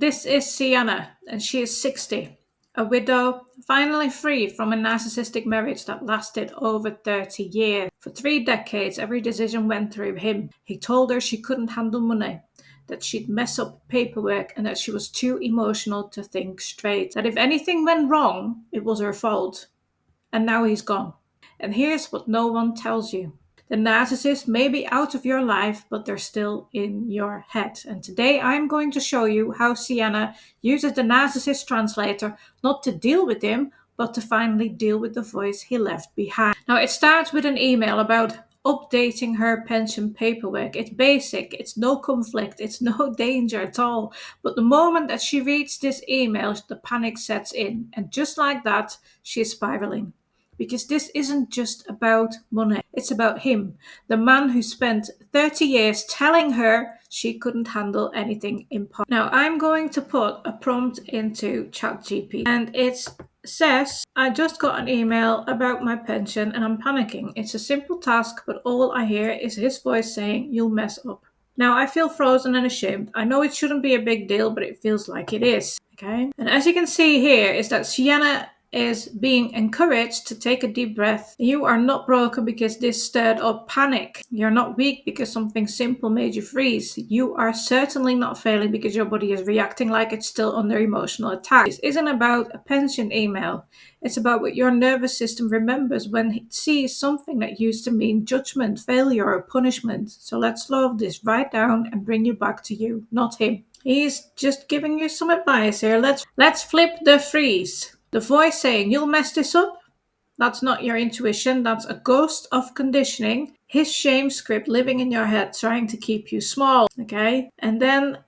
This is Sienna, and she is 60, a widow, finally free from a narcissistic marriage that lasted over 30 years. For 3 decades, every decision went through him. He told her she couldn't handle money, that she'd mess up paperwork, and that she was too emotional to think straight. That if anything went wrong, it was her fault. And now he's gone. And here's what no one tells you. The narcissist may be out of your life, but they're still in your head. And today I'm going to show you how Sienna uses the Narcissist Translator not to deal with him, but to finally deal with the voice he left behind. Now, it starts with an email about updating her pension paperwork. It's basic, it's no conflict, it's no danger at all. But the moment that she reads this email, the panic sets in. And just like that, she's spiraling. Because this isn't just about money. It's about him, the man who spent 30 years telling her she couldn't handle anything impossible. Now, I'm going to put a prompt into ChatGPT, and it says, I just got an email about my pension and I'm panicking. It's a simple task, but all I hear is his voice saying, you'll mess up. Now, I feel frozen and ashamed. I know it shouldn't be a big deal, but it feels like it is. Okay. And as you can see here is that Sienna is being encouraged to take a deep breath. You are not broken because this stirred up panic. You're not weak because something simple made you freeze. You are certainly not failing because your body is reacting like it's still under emotional attack. This isn't about a pension email. It's about what your nervous system remembers when it sees something that used to mean judgment, failure, or punishment. So let's slow this right down and bring you back to you, not him. He's just giving you some advice here. Let's flip the freeze. The voice saying, you'll mess this up? That's not your intuition. That's a ghost of conditioning. His shame script living in your head trying to keep you small. Okay? And then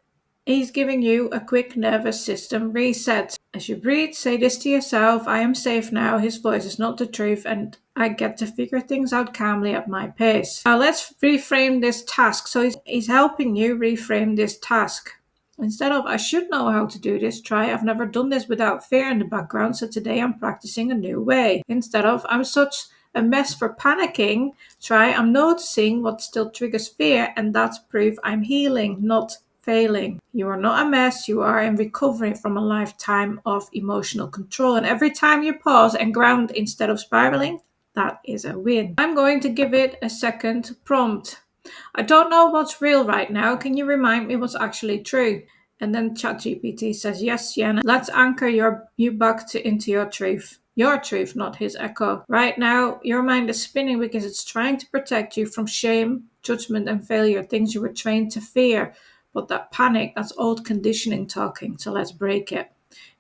he's giving you a quick nervous system reset. As you breathe, say this to yourself, I am safe now. His voice is not the truth and I get to figure things out calmly at my pace. Now let's reframe this task. So he's helping you reframe this task. Instead of, I should know how to do this, try, I've never done this without fear in the background, so today I'm practicing a new way. Instead of, I'm such a mess for panicking, try, I'm noticing what still triggers fear, and that's proof I'm healing, not failing. You are not a mess, you are in recovery from a lifetime of emotional control. And every time you pause and ground instead of spiraling, that is a win. I'm going to give it a second prompt. I don't know what's real right now. Can you remind me what's actually true? And then ChatGPT says, yes, Sienna, let's anchor you back into your truth. Your truth, not his echo. Right now, your mind is spinning because it's trying to protect you from shame, judgment, and failure, things you were trained to fear. But that panic, that's old conditioning talking. So let's break it.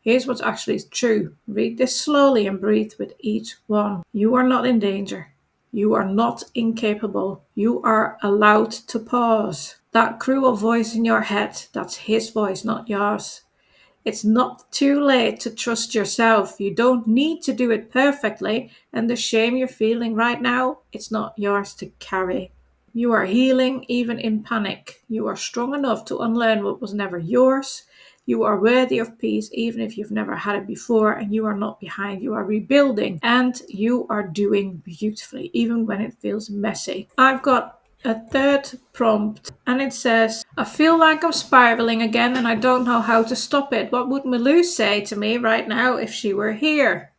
Here's what's actually true. Read this slowly and breathe with each one. You are not in danger. You are not incapable. You are allowed to pause. That cruel voice in your head, that's his voice, not yours. It's not too late to trust yourself. You don't need to do it perfectly, and the shame you're feeling right now, it's not yours to carry. You are healing even in panic. You are strong enough to unlearn what was never yours. You are worthy of peace even if you've never had it before, and you are not behind. You are rebuilding and you are doing beautifully even when it feels messy. I've got a third prompt and it says, I feel like I'm spiraling again and I don't know how to stop it. What would Malou say to me right now if she were here?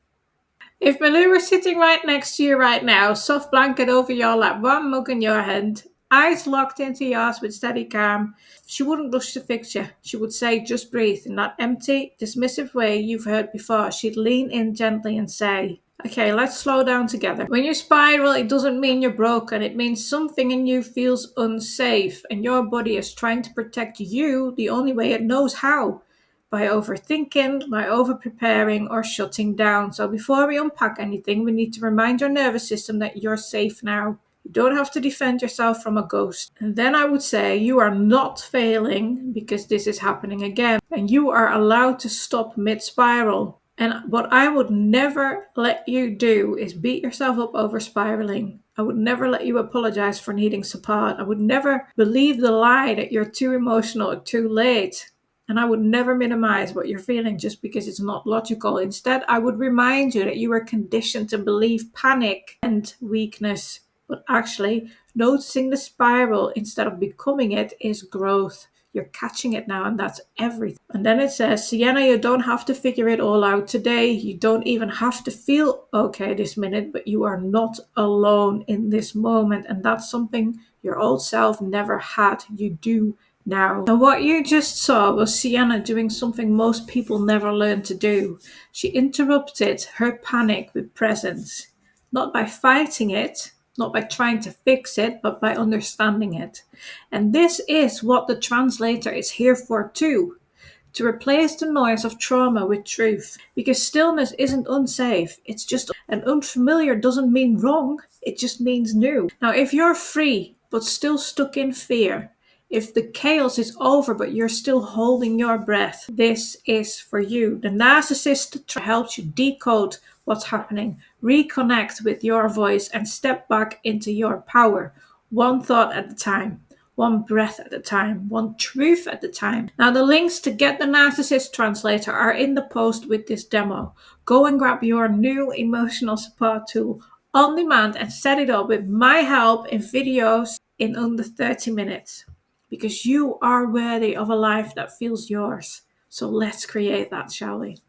If Malou were sitting right next to you right now, soft blanket over your lap, one mug in your hand, eyes locked into yours with steady calm, she wouldn't rush to fix you. She would say, just breathe, in that empty, dismissive way you've heard before. She'd lean in gently and say, okay, let's slow down together. When you spiral, it doesn't mean you're broken. It means something in you feels unsafe and your body is trying to protect you the only way it knows how. By overthinking, by over-preparing, or shutting down. So before we unpack anything, we need to remind your nervous system that you're safe now. You don't have to defend yourself from a ghost. And then I would say you are not failing because this is happening again. And you are allowed to stop mid-spiral. And what I would never let you do is beat yourself up over spiraling. I would never let you apologize for needing support. I would never believe the lie that you're too emotional or too late. And I would never minimize what you're feeling just because it's not logical. Instead, I would remind you that you are conditioned to believe panic and weakness. But actually, noticing the spiral instead of becoming it is growth. You're catching it now, and that's everything. And then it says, Sienna, you don't have to figure it all out today. You don't even have to feel okay this minute, but you are not alone in this moment. And that's something your old self never had. You do now. And what you just saw was Sienna doing something most people never learn to do. She interrupted her panic with presence, not by fighting it, not by trying to fix it, but by understanding it. And this is what the translator is here for too, to replace the noise of trauma with truth. Because stillness isn't unsafe, it's just, and unfamiliar doesn't mean wrong, it just means new. Now, if you're free but still stuck in fear, if the chaos is over but you're still holding your breath, this is for you. The narcissist helps you decode what's happening, reconnect with your voice, and step back into your power, one thought at a time. One breath at a time, one truth at a time. Now, the links to get the Narcissist Translator are in the post with this demo. Go and grab your new emotional support tool on demand and set it up with my help in videos in under 30 minutes. Because you are worthy of a life that feels yours. So let's create that, shall we?